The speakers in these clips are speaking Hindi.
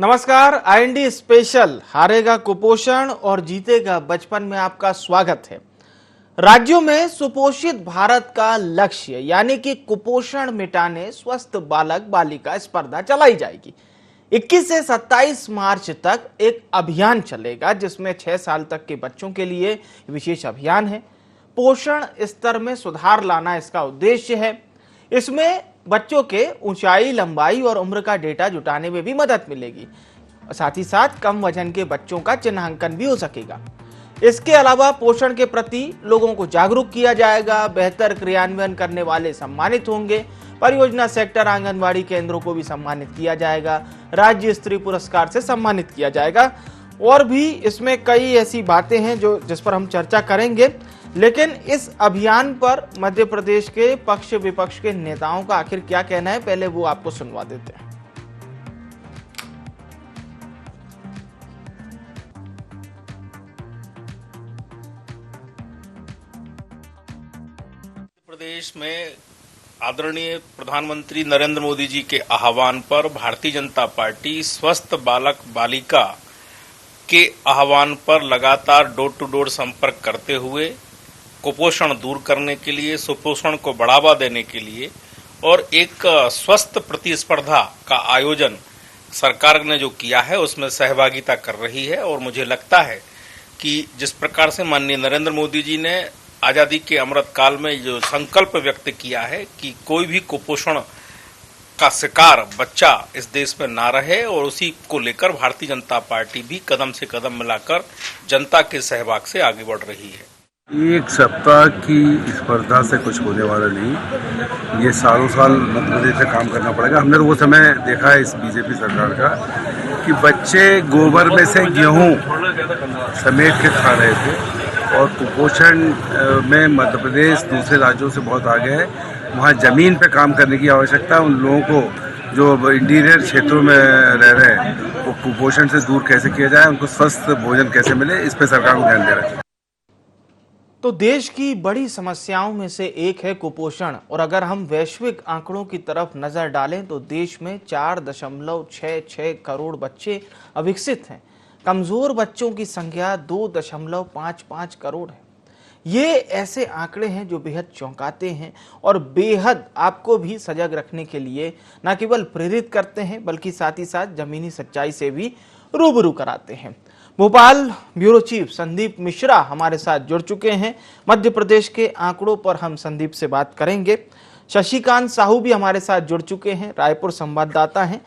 नमस्कार। आईएनडी स्पेशल हारेगा कुपोषण और जीतेगा बचपन में आपका स्वागत है। राज्यों में सुपोषित भारत का लक्ष्य यानी कि कुपोषण मिटाने स्वस्थ बालक बालिका स्पर्धा चलाई जाएगी। 21 से 27 मार्च तक एक अभियान चलेगा जिसमें 6 साल तक के बच्चों के लिए विशेष अभियान है। पोषण स्तर में सुधार लाना इसका उद्देश्य है। इसमें बच्चों के ऊंचाई, लंबाई और उम्र का डेटा जुटाने में भी मदद मिलेगी। साथ ही साथ कम वजन के बच्चों का चिन्हांकन भी हो सकेगा। इसके अलावा पोषण के प्रति लोगों को जागरूक किया जाएगा। बेहतर क्रियान्वयन करने वाले सम्मानित होंगे। परियोजना सेक्टर आंगनवाड़ी केंद्रों को भी सम्मानित किया जाएगा। राज्य स्तरीय पुरस्कार से सम्मानित किया जाएगा। और भी इसमें कई ऐसी बातें हैं जिस पर हम चर्चा करेंगे, लेकिन इस अभियान पर मध्य प्रदेश के पक्ष विपक्ष के नेताओं का आखिर क्या कहना है, पहले वो आपको सुनवा देते हैं। प्रदेश में आदरणीय प्रधानमंत्री नरेंद्र मोदी जी के आह्वान पर भारतीय जनता पार्टी स्वस्थ बालक बालिका के आह्वान पर लगातार डोर टू डोर संपर्क करते हुए कुपोषण दूर करने के लिए, सुपोषण को बढ़ावा देने के लिए और एक स्वस्थ प्रतिस्पर्धा का आयोजन सरकार ने जो किया है उसमें सहभागिता कर रही है। और मुझे लगता है कि जिस प्रकार से माननीय नरेंद्र मोदी जी ने आजादी के अमृत काल में जो संकल्प व्यक्त किया है कि कोई भी कुपोषण का शिकार बच्चा इस देश में ना रहे, और उसी को लेकर भारतीय जनता पार्टी भी कदम से कदम मिलाकर जनता के सहभाग से आगे बढ़ रही है। एक सप्ताह की स्पर्धा से कुछ होने वाला नहीं, ये सालों साल मध्य प्रदेश से काम करना पड़ेगा। हमने तो वो समय देखा है इस बीजेपी सरकार का कि बच्चे गोबर में से गेहूं समेट के खा रहे थे, और कुपोषण में मध्य प्रदेश दूसरे राज्यों से बहुत आगे है। वहाँ जमीन पे काम करने की आवश्यकता है। उन लोगों को जो इंटीरियर क्षेत्रों में रह रहे हैं वो कुपोषण से दूर कैसे किया जाए, उनको स्वस्थ भोजन कैसे मिले, इस पे सरकार को ध्यान देना चाहिए। तो देश की बड़ी समस्याओं में से एक है कुपोषण, और अगर हम वैश्विक आंकड़ों की तरफ नजर डालें तो देश में 4.66 करोड़ बच्चे अविकसित हैं। कमजोर बच्चों की संख्या 2.55 करोड़ है। ये ऐसे आंकड़े हैं जो बेहद चौंकाते हैं और बेहद आपको भी सजग रखने के लिए न केवल प्रेरित करते हैं बल्कि साथ ही साथ जमीनी सच्चाई से भी रूबरू कराते हैं। भोपाल ब्यूरो चीफ संदीप मिश्रा हमारे साथ जुड़ चुके हैं। मध्य प्रदेश के आंकड़ों पर हम संदीप से बात करेंगे। शशिकांत साहू भी हमारे साथ जुड़ चुके हैं, रायपुर संवाददाता हैं।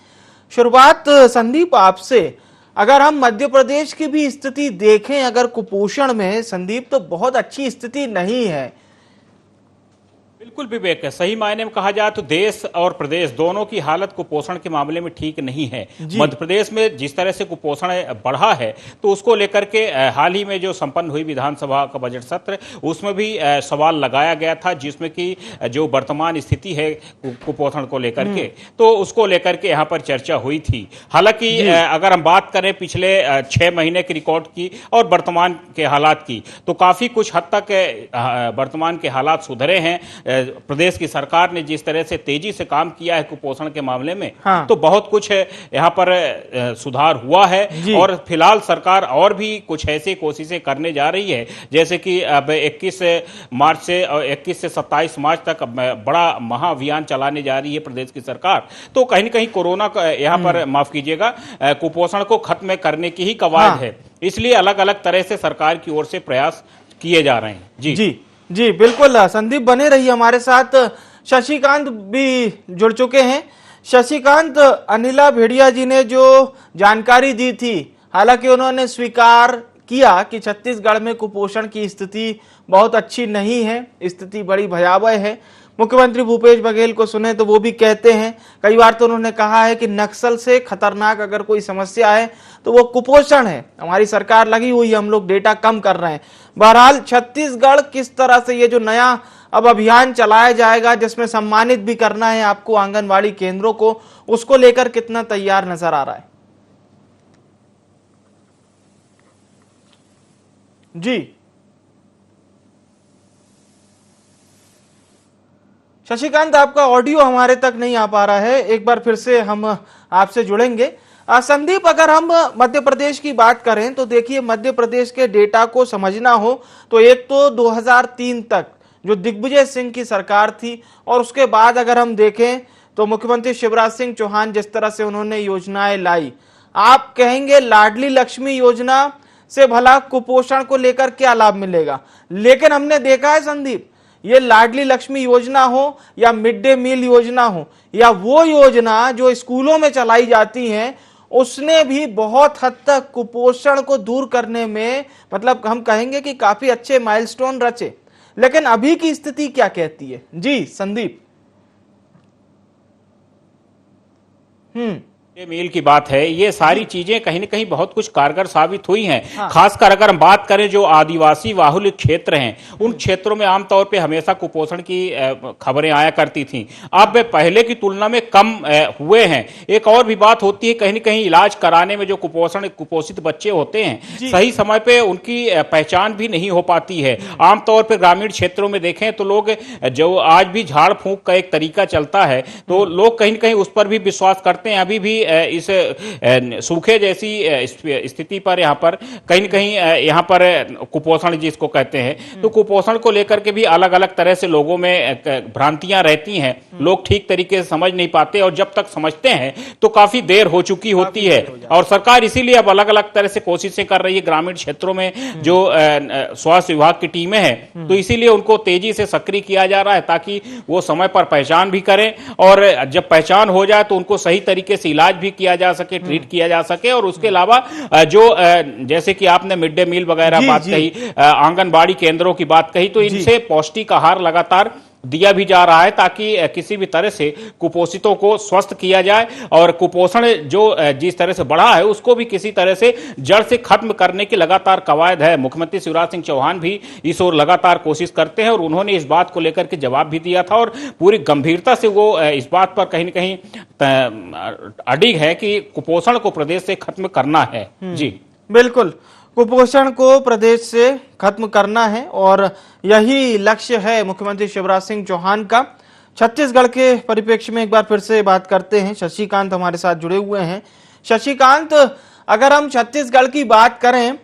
शुरुआत संदीप आपसे, अगर हम मध्य प्रदेश की भी स्थिति देखें अगर कुपोषण में, संदीप, तो बहुत अच्छी स्थिति नहीं है। बिल्कुल विवेक, सही मायने में कहा जाए तो देश और प्रदेश दोनों की हालत कुपोषण के मामले में ठीक नहीं है। मध्य प्रदेश में जिस तरह से कुपोषण बढ़ा है तो उसको लेकर के हाल ही में जो संपन्न हुई विधानसभा का बजट सत्र, उसमें भी सवाल लगाया गया था, जिसमें कि जो वर्तमान स्थिति है कुपोषण को लेकर के, तो उसको लेकर के यहाँ पर चर्चा हुई थी। हालांकि अगर हम बात करें पिछले 6 महीने के रिकॉर्ड की और वर्तमान के हालात की, तो काफी कुछ हद तक वर्तमान के हालात सुधरे हैं। प्रदेश की सरकार ने जिस तरह से तेजी से काम किया है कुपोषण के मामले में, तो बहुत कुछ यहाँ पर सुधार हुआ है। और फिलहाल सरकार और भी कुछ ऐसी कोशिशें करने जा रही है, जैसे कि अब 21 मार्च से और 21 से 27 मार्च तक बड़ा महाअभियान चलाने जा रही है प्रदेश की सरकार। तो कहीं न कहीं कोरोना का यहाँ पर, माफ कीजिएगा, कुपोषण को खत्म करने की ही कवायद है, इसलिए अलग अलग तरह से सरकार की ओर से प्रयास किए जा रहे हैं। जी बिल्कुल संदीप, बने रहिए हमारे साथ। शशिकांत भी जुड़ चुके हैं। शशिकांत, अनिला भेड़िया जी ने जो जानकारी दी थी, हालांकि उन्होंने स्वीकार किया कि छत्तीसगढ़ में कुपोषण की स्थिति बहुत अच्छी नहीं है, स्थिति बड़ी भयावह है। मुख्यमंत्री भूपेश बघेल को सुने तो वो भी कहते हैं, कई बार तो उन्होंने कहा है कि नक्सल से खतरनाक अगर कोई समस्या है तो वो कुपोषण है। हमारी सरकार लगी हुई है, हम लोग डेटा कम कर रहे हैं। बहरहाल छत्तीसगढ़ किस तरह से ये जो नया अब अभियान चलाया जाएगा जिसमें सम्मानित भी करना है आपको आंगनवाड़ी केंद्रों को, उसको लेकर कितना तैयार नजर आ रहा है? जी शशिकांत, आपका ऑडियो हमारे तक नहीं आ पा रहा है, एक बार फिर से हम आपसे जुड़ेंगे। संदीप, अगर हम मध्य प्रदेश की बात करें तो देखिए, मध्य प्रदेश के डेटा को समझना हो तो एक तो 2003 तक जो दिग्विजय सिंह की सरकार थी, और उसके बाद अगर हम देखें तो मुख्यमंत्री शिवराज सिंह चौहान जिस तरह से उन्होंने योजनाएं लाई, आप कहेंगे लाडली लक्ष्मी योजना से भला कुपोषण को लेकर क्या लाभ मिलेगा? लेकिन हमने देखा है संदीप, ये लाडली लक्ष्मी योजना हो या मिड डे मील योजना हो या वो योजना जो स्कूलों में चलाई जाती हैं, उसने भी बहुत हद तक कुपोषण को दूर करने में, मतलब हम कहेंगे कि काफी अच्छे माइलस्टोन रचे। लेकिन अभी की स्थिति क्या कहती है? जी संदीप। ये मील की बात है, ये सारी चीजें कहीं न कहीं बहुत कुछ कारगर साबित हुई हैं। हाँ। खासकर अगर हम बात करें जो आदिवासी बाहुल्य क्षेत्र हैं, उन क्षेत्रों में आमतौर पे हमेशा कुपोषण की खबरें आया करती थीं। अब वे पहले की तुलना में कम हुए हैं। एक और भी बात होती है, कहीं न कहीं इलाज कराने में जो कुपोषित बच्चे होते हैं, सही समय पे उनकी पहचान भी नहीं हो पाती है। आमतौर पर ग्रामीण क्षेत्रों में देखें तो लोग, जो आज भी झाड़ फूंक का एक तरीका चलता है, तो लोग कहीं न कहीं उस पर भी विश्वास करते हैं। अभी भी इस सूखे जैसी स्थिति पर यहाँ पर कहीं न कहीं यहाँ पर कुपोषण जिसको कहते हैं, तो कुपोषण को लेकर के भी अलग अलग तरह से लोगों में भ्रांतियां रहती हैं। लोग ठीक तरीके से समझ नहीं पाते, और जब तक समझते हैं तो काफी देर हो चुकी होती है। और सरकार इसीलिए अब अलग अलग तरह से कोशिशें कर रही है ग्रामीण क्षेत्रों में, जो स्वास्थ्य विभाग की टीमें हैं, तो इसीलिए उनको तेजी से सक्रिय किया जा रहा है ताकि वो समय पर पहचान भी करें, और जब पहचान हो जाए तो उनको सही तरीके से इलाज भी किया जा सके, ट्रीट किया जा सके। और उसके अलावा जो जैसे कि आपने मिड डे मील वगैरह बात कही, आंगनबाड़ी केंद्रों की बात कही, तो इनसे पौष्टिक आहार लगातार दिया भी जा रहा है ताकि किसी भी तरह से कुपोषितों को स्वस्थ किया जाए, और कुपोषण जो जिस तरह से बढ़ा है उसको भी किसी तरह से जड़ से खत्म करने की लगातार कवायद है। मुख्यमंत्री शिवराज सिंह चौहान भी इस ओर लगातार कोशिश करते हैं, और उन्होंने इस बात को लेकर के जवाब भी दिया था, और पूरी गंभीरता से वो इस बात पर कहीं न कहीं अडिग है कि कुपोषण को प्रदेश से खत्म करना है। जी बिल्कुल, कुपोषण को प्रदेश से खत्म करना है, और यही लक्ष्य है मुख्यमंत्री शिवराज सिंह चौहान का। छत्तीसगढ़ के परिप्रेक्ष्य में एक बार फिर से बात करते हैं। शशिकांत हमारे साथ जुड़े हुए हैं। शशिकांत, अगर हम छत्तीसगढ़ की बात करें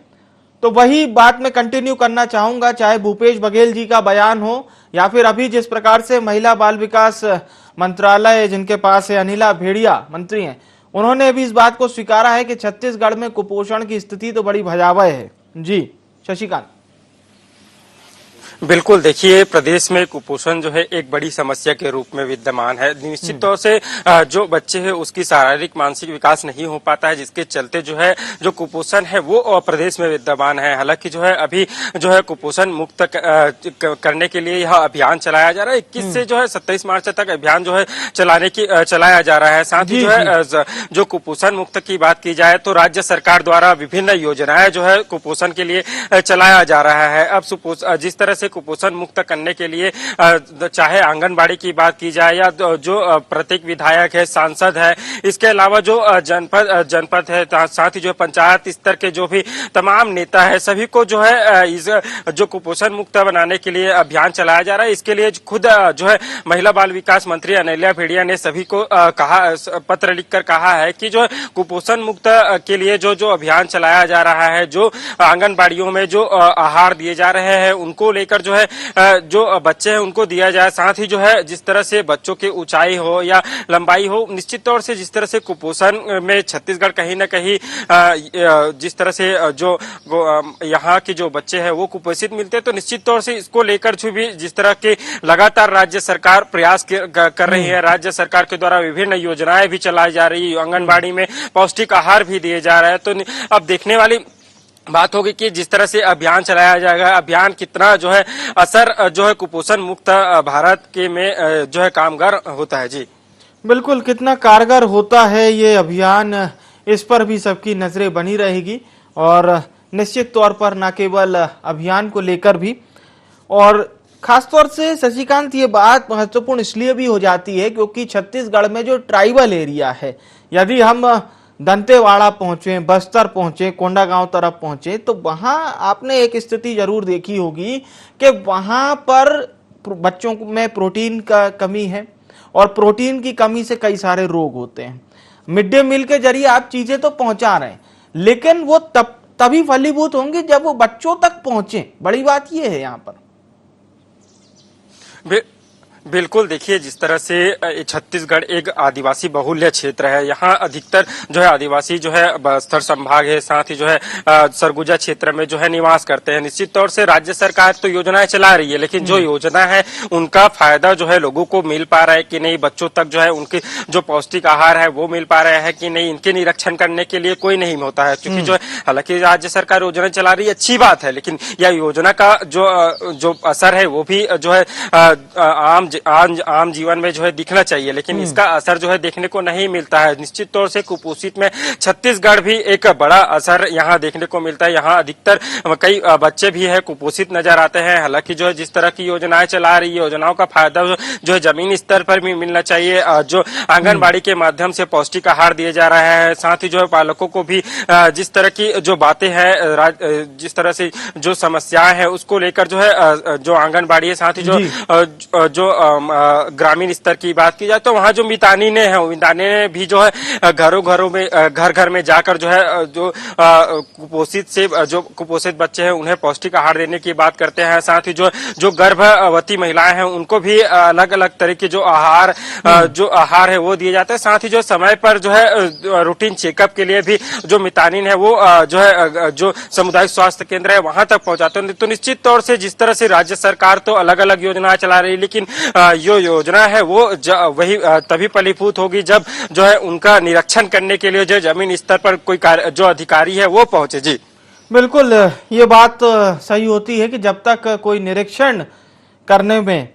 तो वही बात मैं कंटिन्यू करना चाहूंगा, चाहे भूपेश बघेल जी का बयान हो या फिर अभी जिस प्रकार से महिला बाल विकास मंत्रालय जिनके पास है, अनिला भेड़िया मंत्री हैं, उन्होंने भी इस बात को स्वीकारा है कि छत्तीसगढ़ में कुपोषण की स्थिति तो बड़ी भयावह है। जी शशिकांत। बिल्कुल, देखिए प्रदेश में कुपोषण जो है एक बड़ी समस्या के रूप में विद्यमान है। निश्चित तौर से जो बच्चे हैं उसकी शारीरिक मानसिक विकास नहीं हो पाता है, जिसके चलते जो है जो कुपोषण है वो प्रदेश में विद्यमान है। हालांकि जो है अभी जो है कुपोषण मुक्त करने के लिए यह अभियान चलाया जा रहा है। 21 से जो है 27 मार्च तक अभियान जो है चलाया जा रहा है। साथ ही जो है जो कुपोषण मुक्त की बात की जाए तो राज्य सरकार द्वारा विभिन्न योजनाएं जो है कुपोषण के लिए चलाया जा रहा है। अब जिस तरह से कुपोषण मुक्त करने के लिए चाहे आंगनबाड़ी की बात की जाए या जो प्रत्येक विधायक है, सांसद है, इसके अलावा जो जनपद है, साथ ही जो पंचायत स्तर के जो भी तमाम नेता है, सभी को जो है इस जो कुपोषण मुक्त बनाने के लिए अभियान चलाया जा रहा है। इसके लिए खुद जो है महिला बाल विकास मंत्री अनिला भेड़िया ने सभी को पत्र लिखकर कहा है कि जो कुपोषण मुक्त के लिए जो अभियान चलाया जा रहा है, जो आंगनबाड़ियों में जो आहार दिए जा रहे हैं उनको लेकर जो है जो बच्चे हैं उनको दिया जाए। साथ ही जो है जिस तरह से बच्चों की ऊंचाई हो या लंबाई हो, निश्चित तौर से जिस तरह से कुपोषण में छत्तीसगढ़ कहीं न कहीं जिस तरह से जो यहाँ के जो बच्चे हैं वो कुपोषित मिलते हैं, तो निश्चित तौर से इसको लेकर जो भी जिस तरह के लगातार राज्य सरकार प्रयास कर रही है, राज्य सरकार के द्वारा विभिन्न योजनाएं भी चलाई जा रही है, आंगनबाड़ी में पौष्टिक आहार भी दिए जा रहे हैं। तो अब देखने वाली बात होगी कि जिस तरह से अभियान चलाया जाएगा, अभियान कितना जो है असर जो है कुपोषण मुक्त भारत के में जो है कामगार होता है। जी बिल्कुल, कितना कारगर होता है ये अभियान, इस पर भी सबकी नजरें बनी रहेगी, और निश्चित तौर पर न केवल अभियान को लेकर भी, और खासतौर से शशिकांत ये बात महत्वपूर्ण इसलिए भी हो जाती है क्योंकि छत्तीसगढ़ में जो ट्राइबल एरिया है, यदि हम दंतेवाड़ा पहुंचे, बस्तर पहुंचे, कोंडागांव तरफ पहुंचे, तो वहां आपने एक स्थिति जरूर देखी होगी कि वहां पर बच्चों में प्रोटीन का कमी है और प्रोटीन की कमी से कई सारे रोग होते हैं। मिड डे मील के जरिए आप चीजें तो पहुंचा रहे हैं, लेकिन वो तभी फलीभूत होंगी जब वो बच्चों तक पहुंचे। बड़ी बात ये है यहाँ पर। बिल्कुल, देखिए जिस तरह से छत्तीसगढ़ एक आदिवासी बहुल्य क्षेत्र है, यहाँ अधिकतर जो है आदिवासी जो है बस्तर संभाग है, साथ ही जो है सरगुजा क्षेत्र में जो है निवास करते हैं। निश्चित तौर से राज्य सरकार तो योजनाएं चला रही है, लेकिन जो योजना है उनका फायदा जो है लोगों को मिल पा रहा है कि नहीं, बच्चों तक जो है उनके जो पौष्टिक आहार है वो मिल पा रहा है कि नहीं, इनके निरीक्षण करने के लिए कोई नहीं होता है। क्योंकि जो है हालांकि राज्य सरकार योजना चला रही है, अच्छी बात है, लेकिन यह योजना का जो असर है वो भी जो है आम जीवन में जो है दिखना चाहिए, लेकिन इसका असर जो है देखने को नहीं मिलता है। निश्चित तौर से कुपोषित में छत्तीसगढ़ भी एक बड़ा असर यहाँ देखने को मिलता है। यहाँ अधिकतर कई बच्चे भी है कुपोषित नजर आते हैं। हालांकि जो है जिस तरह की योजनाएं चला रही है, योजनाओं का फायदा जो है जमीनी स्तर पर भी मिलना चाहिए। जो आंगनबाड़ी के माध्यम से पौष्टिक आहार दिए जा रहा है, साथ ही जो है पालकों को भी जिस तरह की जो बातें हैं, जिस तरह से जो समस्याएं हैं उसको लेकर जो है जो आंगनबाड़ी है, साथ ही जो ग्रामीण स्तर की बात की जाए तो वहाँ जो मितानिनें हैं, मितानिनें ने भी जो है घरों में घर में जाकर जो है जो कुपोषित बच्चे हैं उन्हें पौष्टिक आहार देने की बात करते हैं। साथ ही जो गर्भवती महिलाएं हैं उनको भी अलग अलग तरह के जो आहार है वो दिए जाते हैं। साथ ही जो समय पर जो है रूटीन चेकअप के लिए भी जो मितानिन है वो जो है जो सामुदायिक स्वास्थ्य केंद्र है वहां तक पहुंचाते हैं। तो निश्चित तौर से जिस तरह से राज्य सरकार तो अलग अलग योजना चला रही है, लेकिन जो योजना है वो वही तभी फलीभूत होगी जब जो है उनका निरीक्षण करने के लिए जो जमीन स्तर पर कोई जो अधिकारी है वो पहुंचे। जी बिल्कुल, ये बात सही होती है कि जब तक कोई निरीक्षण करने में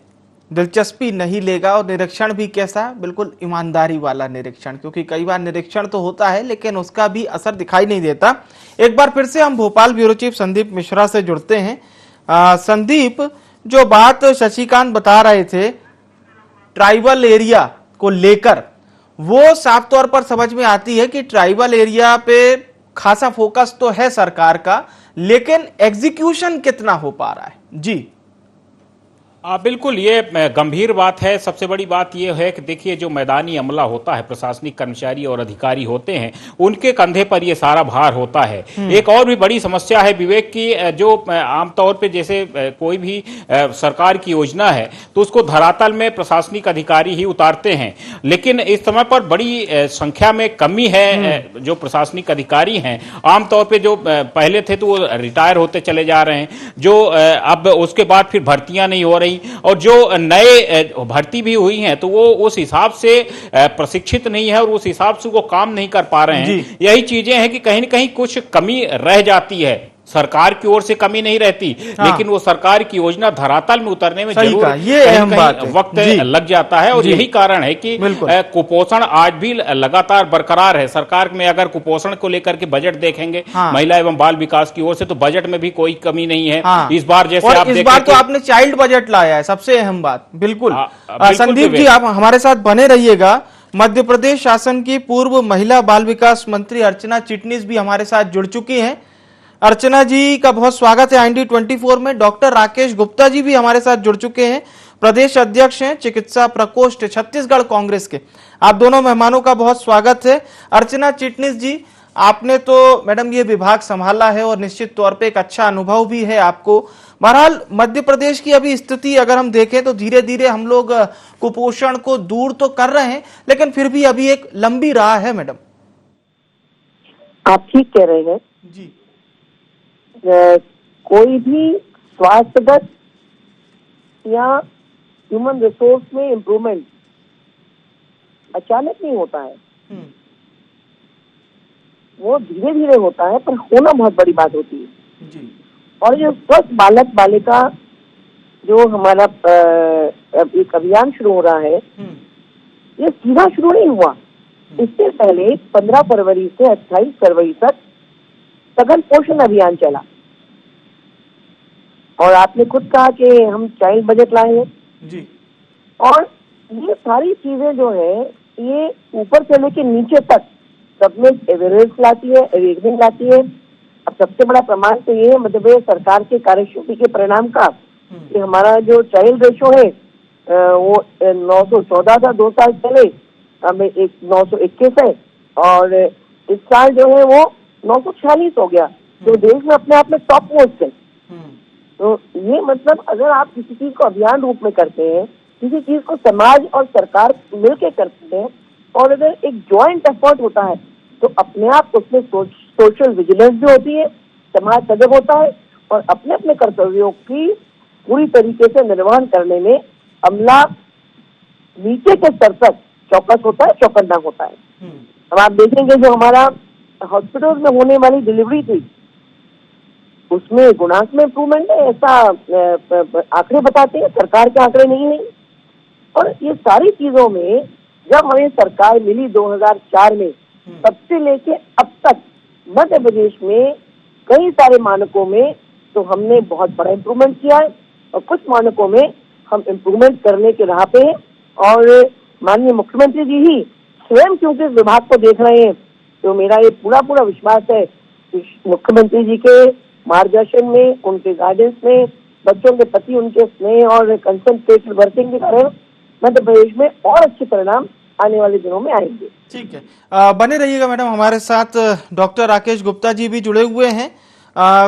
दिलचस्पी नहीं लेगा, और निरीक्षण भी कैसा, बिल्कुल ईमानदारी वाला निरीक्षण, क्योंकि कई बार निरीक्षण तो होता है लेकिन उसका भी असर दिखाई नहीं देता। एक बार फिर से हम भोपाल ब्यूरो चीफ संदीप मिश्रा से जुड़ते हैं। संदीप, जो बात शशिकांत बता रहे थे ट्राइबल एरिया को लेकर, वो साफ तौर पर समझ में आती है कि ट्राइबल एरिया पे खासा फोकस तो है सरकार का, लेकिन एग्जीक्यूशन कितना हो पा रहा है? जी बिल्कुल, ये गंभीर बात है। सबसे बड़ी बात ये है कि देखिए जो मैदानी अमला होता है, प्रशासनिक कर्मचारी और अधिकारी होते हैं, उनके कंधे पर ये सारा भार होता है। एक और भी बड़ी समस्या है विवेक की, जो आमतौर पे जैसे कोई भी सरकार की योजना है तो उसको धरातल में प्रशासनिक अधिकारी ही उतारते हैं, लेकिन इस समय पर बड़ी संख्या में कमी है। जो प्रशासनिक अधिकारी हैं आमतौर पर जो पहले थे तो वो रिटायर होते चले जा रहे हैं, जो अब उसके बाद फिर भर्तियां नहीं हो रही, और जो नए भर्ती भी हुई हैं तो वो उस हिसाब से प्रशिक्षित नहीं है और उस हिसाब से वो काम नहीं कर पा रहे हैं। यही चीजें हैं कि कहीं न कहीं कुछ कमी रह जाती है। सरकार की ओर से कमी नहीं रहती, लेकिन वो सरकार की योजना धरातल में उतरने में जरूर वक्त लग जाता है, और यही कारण है कि कुपोषण आज भी लगातार बरकरार है। सरकार में अगर कुपोषण को लेकर के बजट देखेंगे महिला एवं बाल विकास की ओर से, तो बजट में भी कोई कमी नहीं है। इस बार जैसे आप इस बार तो आपने चाइल्ड बजट लाया है, सबसे अहम बात। बिल्कुल संदीप जी, आप हमारे साथ बने रहिएगा। मध्य प्रदेश शासन की पूर्व महिला बाल विकास मंत्री अर्चना चिटनिस भी हमारे साथ जुड़ चुकी हैं। अर्चना जी का बहुत स्वागत है IND 24 में। डॉक्टर राकेश गुप्ता जी भी हमारे साथ जुड़ चुके हैं, प्रदेश अध्यक्ष हैं चिकित्सा प्रकोष्ठ छत्तीसगढ़ कांग्रेस के। आप दोनों मेहमानों का बहुत स्वागत है। अर्चना चिटनिस जी, आपने तो मैडम ये विभाग संभाला है और निश्चित तौर पे एक अच्छा अनुभव भी है आपको। बहरहाल मध्य प्रदेश की अभी स्थिति अगर हम देखें तो धीरे धीरे हम लोग कुपोषण को दूर तो कर रहे हैं, लेकिन फिर भी अभी एक लंबी राह है मैडम। आप ठीक कह रहे हैं जी। कोई भी स्वास्थ्यगत या ह्यूमन रिसोर्स में इम्प्रूवमेंट अचानक नहीं होता है, वो धीरे धीरे होता है, पर होना बहुत बड़ी बात होती है जी। और जो स्वस्थ बालक बालिका जो हमारा एक अभियान शुरू हो रहा है, ये सीधा शुरू नहीं हुआ। इससे पहले 15 फरवरी से 28 फरवरी तक सघन पोषण अभियान चला, और आपने खुद कहा कि हम चाइल्ड बजट लाए हैं जी। और ये सारी चीजें जो है ये ऊपर से लेके नीचे तक सब में अवेयरनेस लाती है, अवेयरनेस लाती है। अब सबसे बड़ा प्रमाण तो ये है मध्य प्रदेश सरकार के कार्यशैली के परिणाम का कि हमारा जो चाइल्ड रेशो है वो 914 था 2 साल पहले, अब 921 है, और इस साल जो है वो 946 हो गया, तो देश में अपने आप में टॉप मोस्ट है। तो ये मतलब अगर आप किसी चीज को अभियान रूप में करते हैं, किसी चीज को समाज और सरकार मिलकर करते हैं, और अगर एक जॉइंट एफर्ट होता है तो अपने आप उसमें सोशल विजिलेंस भी होती है, समाज सजग होता है, और अपने अपने कर्तव्यों की पूरी तरीके से निर्वहन करने में अमला नीचे के स्तर तक चौकस होता है, चौकन्ना होता है। अब आप देखेंगे जो हमारा हॉस्पिटल में होने वाली डिलीवरी थी उसमें गुणांक में इम्प्रूवमेंट है, ऐसा आंकड़े बताते हैं, सरकार के आंकड़े नहीं है। और ये सारी चीजों में जब हमें सरकार मिली 2004 में, तब से लेके अब तक मध्य प्रदेश में कई सारे मानकों में तो हमने बहुत बड़ा इम्प्रूवमेंट किया है, और कुछ मानकों में हम इम्प्रूवमेंट करने के राह पे हैं। और माननीय मुख्यमंत्री जी ही स्वयं क्योंकि इस विभाग को देख रहे हैं, तो मेरा ये पूरा विश्वास है कि मुख्यमंत्री जी के मार्गदर्शन में, उनके गाइडेंस में, बच्चों के प्रति उनके स्नेह और कंसंट्रेटेड वर्किंग के कारण मध्य प्रदेश में और अच्छे परिणाम आने वाले दिनों में आएंगे। ठीक है, बने रहिएगा मैडम हमारे साथ। डॉक्टर राकेश गुप्ता जी भी जुड़े हुए हैं।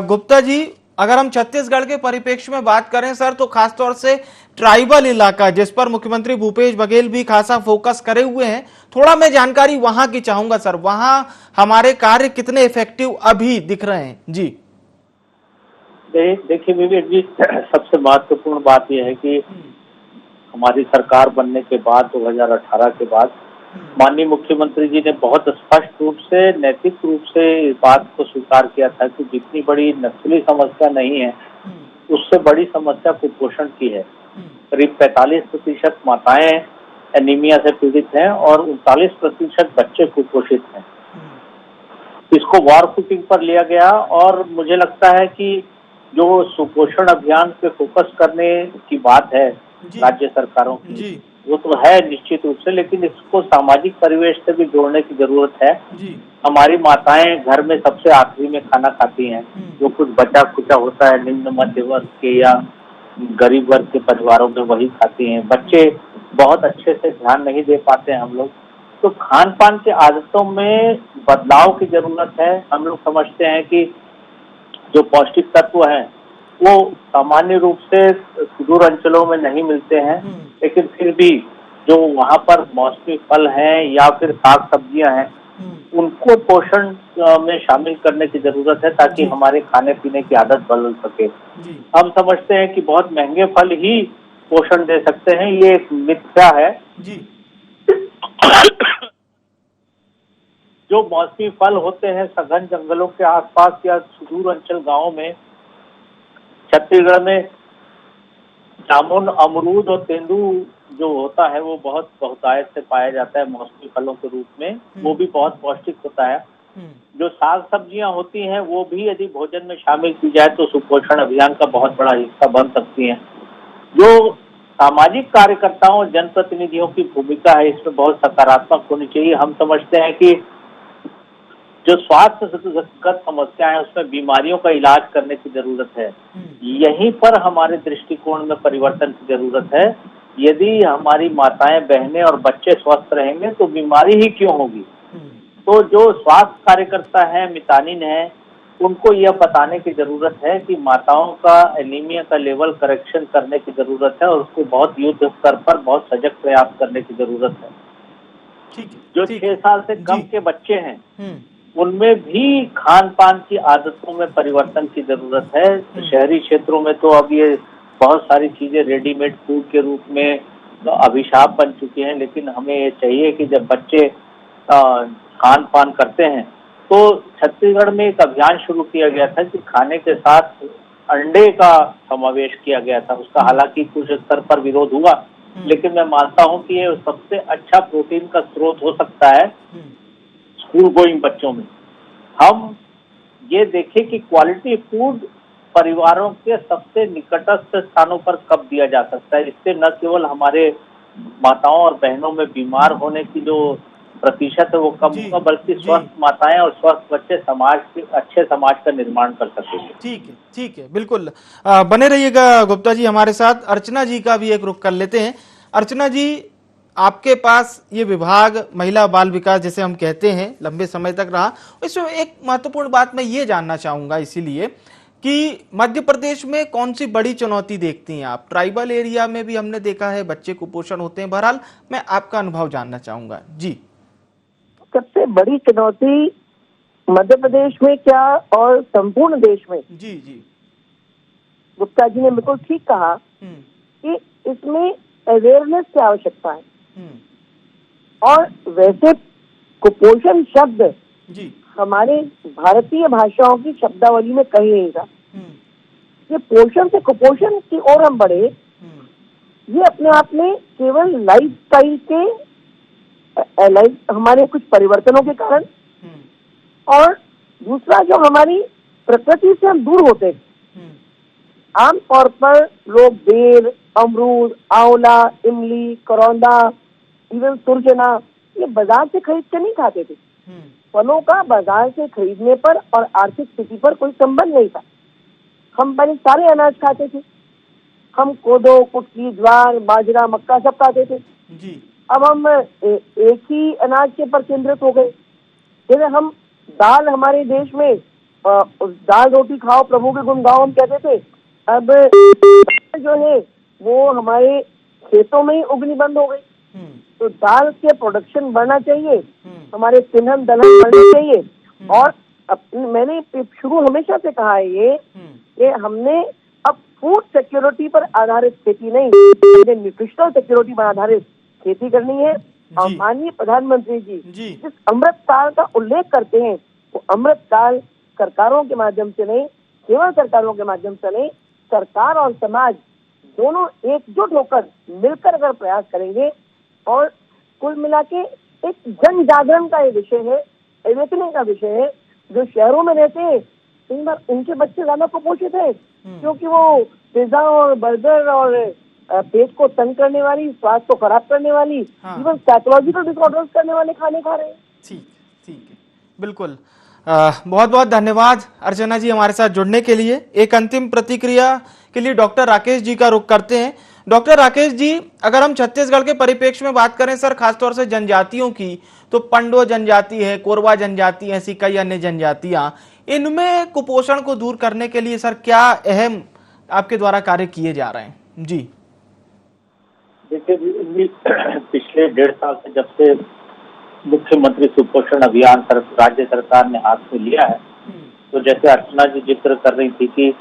गुप्ता जी, अगर हम छत्तीसगढ़ के परिप्रेक्ष्य में बात करें सर, तो खासतौर से ट्राइबल इलाका जिस पर मुख्यमंत्री भूपेश बघेल भी खासा फोकस करे हुए हैं, थोड़ा मैं जानकारी वहां की चाहूंगा सर, वहां हमारे कार्य कितने इफेक्टिव अभी दिख रहे हैं? जी देखिए विवेक जी, सबसे महत्वपूर्ण बात यह है कि हमारी सरकार बनने के बाद 2018 के बाद माननीय मुख्यमंत्री जी ने बहुत स्पष्ट रूप से, नैतिक रूप से इस बात को स्वीकार किया था कि जितनी बड़ी नस्ली समस्या नहीं है, उससे बड़ी समस्या कुपोषण की है। करीब 45% माताएं एनीमिया से पीड़ित हैं और 39% बच्चे कुपोषित हैं। इसको वॉर फुटिंग पर लिया गया, और मुझे लगता है कि जो सुपोषण अभियान पे फोकस करने की बात है राज्य सरकारों की, वो तो है निश्चित रूप से, लेकिन इसको सामाजिक परिवेश से भी जोड़ने की जरूरत है। हमारी माताएं घर में सबसे आखिरी में खाना खाती हैं, जो कुछ बचा खुचा होता है निम्न मध्य वर्ग के या गरीब वर्ग के परिवारों में वही खाती हैं। बच्चे बहुत अच्छे से ध्यान नहीं दे पाते हैं हम लोग, तो खान पान के आदतों में बदलाव की जरूरत है। हम लोग समझते हैं कि जो पौष्टिक तत्व हैं वो सामान्य रूप से सुदूर अंचलों में नहीं मिलते हैं, लेकिन फिर भी जो वहाँ पर मौसमी फल हैं या फिर साग सब्जियां हैं, उनको पोषण में शामिल करने की जरूरत है, ताकि हमारे खाने पीने की आदत बदल सके। हम समझते हैं कि बहुत महंगे फल ही पोषण दे सकते हैं, ये एक मिथ्या है। जो मौसमी फल होते हैं सघन जंगलों के आसपास या सुदूर अंचल गांवों में, छत्तीसगढ़ में जामुन, अमरूद और तेंदू जो होता है वो बहुत बहुतायत से पाया जाता है मौसमी फलों के रूप में, वो भी बहुत पौष्टिक होता है। जो साग सब्जियां होती हैं वो भी यदि भोजन में शामिल की जाए तो सुपोषण अभियान का बहुत बड़ा हिस्सा बन सकती हैं। जो सामाजिक कार्यकर्ताओं और जनप्रतिनिधियों की भूमिका है इसमें बहुत सकारात्मक होनी चाहिए। हम समझते हैं कि जो स्वास्थ्यगत समस्या है उसमें बीमारियों का इलाज करने की जरूरत है, यहीं पर हमारे दृष्टिकोण में परिवर्तन की जरूरत है। यदि हमारी माताएं, बहनें और बच्चे स्वस्थ रहेंगे तो बीमारी ही क्यों होगी। तो जो स्वास्थ्य कार्यकर्ता है, मितानिन है, उनको यह बताने की जरूरत है कि माताओं का एनीमिया का लेवल करेक्शन करने की जरूरत है और उसको बहुत युद्ध स्तर पर बहुत सजग प्रयास करने की जरूरत है। जो 6 साल से कम के बच्चे हैं उनमें भी खान पान की आदतों में परिवर्तन की जरूरत है। शहरी क्षेत्रों में तो अब ये बहुत सारी चीजें रेडीमेड फूड के रूप में अभिशाप बन चुकी हैं, लेकिन हमें ये चाहिए कि जब बच्चे खान पान करते हैं तो छत्तीसगढ़ में एक अभियान शुरू किया गया था कि खाने के साथ अंडे का समावेश किया गया था। उसका हालांकि कुछ स्तर पर विरोध हुआ, लेकिन मैं मानता हूं कि ये सबसे अच्छा प्रोटीन का स्रोत हो सकता है स्कूल गोइंग बच्चों में। हम ये देखें कि क्वालिटी फूड परिवारों के सबसे निकटस्थ स्थानों पर कब दिया जा सकता है। इससे न केवल हमारे माताओं और बहनों में बीमार होने की जो प्रतिशत है वो कम जी, होगा, बल्कि जी। स्वस्थ माताएं और स्वस्थ बच्चे समाज के अच्छे समाज का निर्माण कर सकेंगे। ठीक है, बिल्कुल। बने रहिएगा गुप्ता जी हमारे साथ। अर्चना जी का भी एक रुख कर लेते हैं। अर्चना जी, आपके पास ये विभाग महिला बाल विकास जिसे हम कहते हैं लंबे समय तक रहा, इसमें एक महत्वपूर्ण बात मैं ये जानना चाहूंगा इसीलिए कि मध्य प्रदेश में कौन सी बड़ी चुनौती देखती हैं आप? ट्राइबल एरिया में भी हमने देखा है बच्चे कुपोषण होते हैं। बहरहाल मैं आपका अनुभव जानना चाहूंगा जी। सबसे बड़ी चुनौती मध्य प्रदेश में क्या और संपूर्ण देश में, जी जी। गुप्ता जी ने बिल्कुल ठीक कहा कि इसमें अवेयरनेस की आवश्यकता है। और वैसे कुपोषण शब्द जी हमारे भारतीय भाषाओं की शब्दावली में कहीं नहीं था। ये पोषण से कुपोषण की ओर हम बढ़े, ये अपने आप में केवल लाइफ स्टाइल के हमारे कुछ परिवर्तनों के कारण, और दूसरा जो हमारी प्रकृति से हम दूर होते, आमतौर पर लोग बेर, अमरूद, आंवला, इमली, करौंदा, इवन सुरजना ये बाजार से खरीद के नहीं खाते थे। फलों का बाजार से खरीदने पर और आर्थिक स्थिति पर कोई संबंध नहीं था। हम पहले सारे अनाज खाते थे। हम कोदो, कुटकी, ज्वार, बाजरा, मक्का सब खाते थे जी। अब हम एक ही अनाज के पर केंद्रित हो गए। जैसे हम दाल, हमारे देश में दाल रोटी खाओ प्रभु के गुण गाओ हम कहते थे, अब जो है वो हमारे खेतों में ही उगनी बंद हो गई। तो दाल के प्रोडक्शन बढ़ना चाहिए, हमारे तिलहन दलहन बढ़ने चाहिए। और मैंने शुरू हमेशा से कहा है ये कि हमने अब फूड सिक्योरिटी पर आधारित खेती नहीं, न्यूट्रिशनल सिक्योरिटी पर आधारित खेती करनी है। और माननीय प्रधानमंत्री जी जिस अमृत काल का उल्लेख करते हैं, वो अमृत काल सरकारों के माध्यम से नहीं, केवल सरकारों के माध्यम से नहीं, सरकार और समाज दोनों एकजुट होकर मिलकर अगर प्रयास करेंगे, और कुल मिला के एक जन जागरण का ये विषय है, अवेकनिंग का विषय है। जो शहरों में रहते हैं कई बार उनके बच्चे ज्यादा कुपोषित है, क्योंकि वो पिज्जा और बर्गर और पेट को तंग करने वाली, स्वास्थ्य को खराब करने वाली, इवन साइकोलॉजिकल डिसऑर्डर्स करने वाले खाने खा रहे हैं। ठीक है, बिल्कुल। बहुत बहुत धन्यवाद अर्चना जी हमारे साथ जुड़ने के लिए। एक अंतिम प्रतिक्रिया के लिए डॉक्टर राकेश जी का रुख करते हैं। डॉक्टर राकेश जी, अगर हम छत्तीसगढ़ के परिप्रेक्ष्य में बात करें सर, खासतौर से जनजातियों की, तो पंडो जनजाति है, कोरवा जनजाति है, ऐसी कई अन्य जनजातियां, इनमें कुपोषण को दूर करने के लिए सर क्या अहम आपके द्वारा कार्य किए जा रहे हैं? जी देखिए, पिछले 1.5 साल से जब से मुख्यमंत्री सुपोषण अभियान राज्य सरकार ने हाथ में लिया है, तो जैसे अर्चना जी जिक्र कर रही थी कि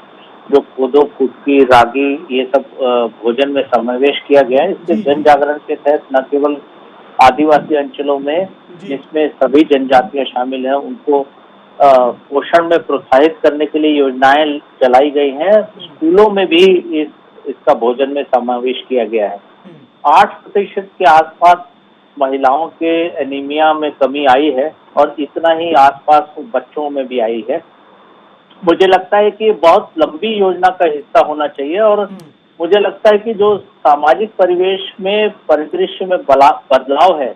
जो कोदो, कुटकी, रागी ये सब भोजन में समावेश किया गया है, इससे जन जागरण के तहत न केवल आदिवासी अंचलों में जिसमें सभी जनजातियां शामिल हैं उनको पोषण में प्रोत्साहित करने के लिए योजनाएं चलाई गई हैं। स्कूलों में भी इसका भोजन में समावेश किया गया है। 8% के आसपास महिलाओं के एनीमिया में कमी आई है, और इतना ही आसपास बच्चों में भी आई है। मुझे लगता है कि बहुत लंबी योजना का हिस्सा होना चाहिए, और मुझे लगता है कि जो सामाजिक परिवेश में परिदृश्य में बदलाव है,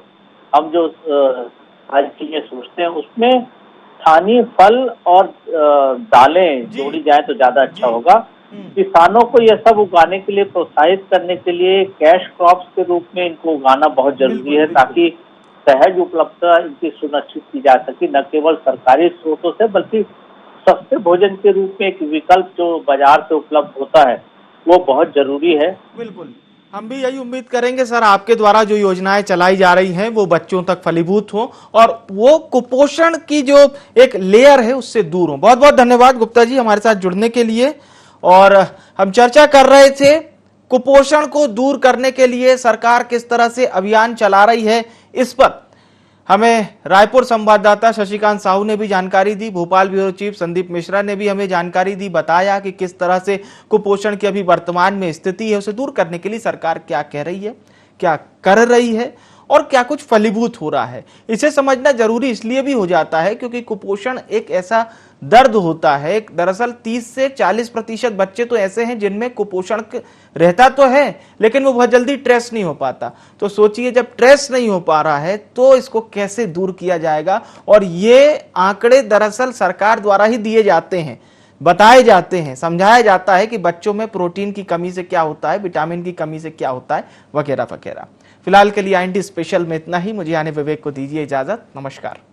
हम जो आज चीजें सोचते हैं उसमें स्थानीय फल और दालें जोड़ी जाए तो ज्यादा अच्छा होगा। किसानों को यह सब उगाने के लिए प्रोत्साहित करने के लिए कैश क्रॉप्स के रूप में इनको उगाना बहुत जरूरी है, ताकि सहज उपलब्धता इनकी सुनिश्चित की जा सके, न केवल सरकारी स्रोतों से बल्कि सस्ते भोजन के रूप में एक विकल्प जो बाजार से उपलब्ध होता है वो बहुत जरूरी है। बिल्कुल, हम भी यही उम्मीद करेंगे सर आपके द्वारा जो योजनाएं चलाई जा रही हैं वो बच्चों तक फलीभूत हो और वो कुपोषण की जो एक लेयर है उससे दूर हो। बहुत बहुत धन्यवाद गुप्ता जी हमारे साथ जुड़ने के लिए। और हम चर्चा कर रहे थे कुपोषण को दूर करने के लिए सरकार किस तरह से अभियान चला रही है, इस पर हमें रायपुर संवाददाता शशिकांत साहू ने भी जानकारी दी, भोपाल ब्यूरो चीफ संदीप मिश्रा ने भी हमें जानकारी दी, बताया कि किस तरह से कुपोषण की अभी वर्तमान में स्थिति है उसे दूर करने के लिए सरकार क्या कह रही है, क्या कर रही है और क्या कुछ फलीभूत हो रहा है। इसे समझना जरूरी इसलिए भी हो जाता है क्योंकि कुपोषण एक ऐसा दर्द होता है। दरअसल 30 से 40% बच्चे तो ऐसे हैं जिनमें कुपोषण रहता तो है लेकिन वो बहुत जल्दी ट्रेस नहीं हो पाता। तो सोचिए जब ट्रेस नहीं हो पा रहा है तो इसको कैसे दूर किया जाएगा। और ये आंकड़े दरअसल सरकार द्वारा ही दिए जाते हैं, बताए जाते हैं, समझाया जाता है कि बच्चों में प्रोटीन की कमी से क्या होता है, विटामिन की कमी से क्या होता है, वगैरह वगैरह। फिलहाल के लिए IND स्पेशल में इतना ही। मुझे यानी विवेक को दीजिए इजाजत। नमस्कार।